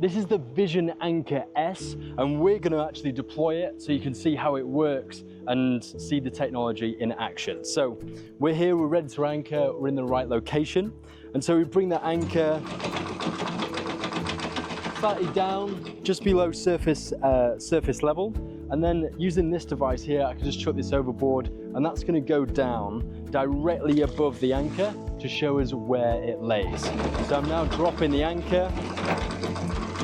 This is the VisionAnchor S, and we're going to actually deploy it so you can see how it works and see the technology in action. So we're here, we're ready to anchor, we're in the right location. And so we bring the anchor slightly down, just below surface level. And then using this device here, I can just chuck this overboard, and that's going to go down directly above the anchor to show us where it lays. So I'm now dropping the anchor.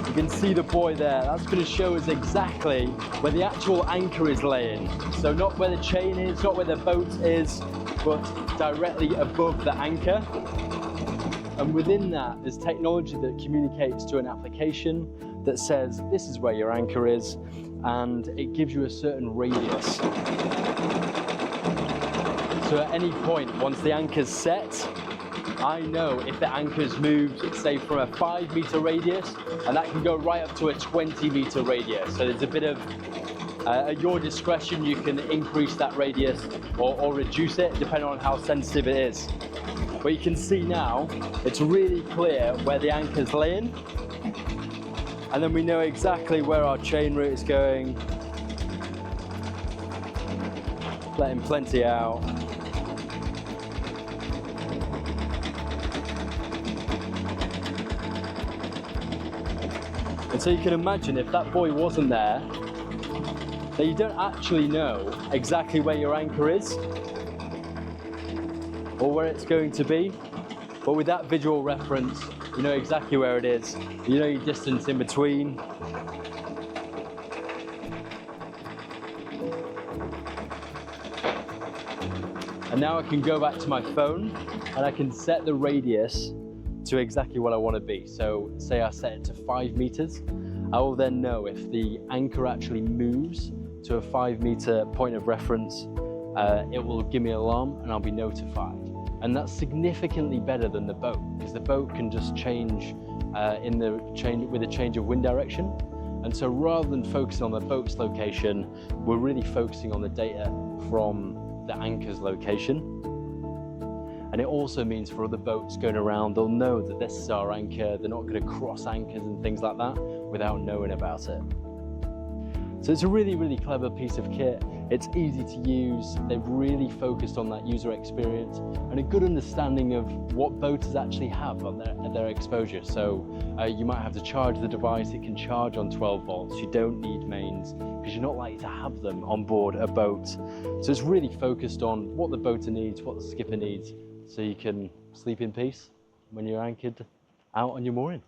You can see the buoy there. That's going to show us exactly where the actual anchor is laying. So not where the chain is, not where the boat is, but directly above the anchor. And within that, there's technology that communicates to an application that says, this is where your anchor is, and it gives you a certain radius. So at any point, once the anchor's set, I know if the anchor's moved, say from a 5-meter radius, and that can go right up to a 20-meter radius. So there's a bit of, at your discretion, you can increase that radius or reduce it, depending on how sensitive it is. But you can see now, it's really clear where the anchor's laying. And then we know exactly where our chain route is going. Letting plenty out. And so you can imagine if that buoy wasn't there, then you don't actually know exactly where your anchor is or where it's going to be. But with that visual reference, you know exactly where it is. You know your distance in between. And now I can go back to my phone and I can set the radius to exactly what I want to be. So say I set it to 5 meters, I will then know if the anchor actually moves to a 5-meter point of reference, it will give me an alarm and I'll be notified. And that's significantly better than the boat, because the boat can just change with a change of wind direction. And so rather than focusing on the boat's location, we're really focusing on the data from the anchor's location. And it also means for other boats going around, they'll know that this is our anchor. They're not going to cross anchors and things like that without knowing about it. So it's a really, really clever piece of kit. It's easy to use. They've really focused on that user experience and a good understanding of what boaters actually have on their exposure. So you might have to charge the device. It can charge on 12 volts. You don't need mains because you're not likely to have them on board a boat. So it's really focused on what the boater needs, what the skipper needs, so you can sleep in peace when you're anchored out on your mooring.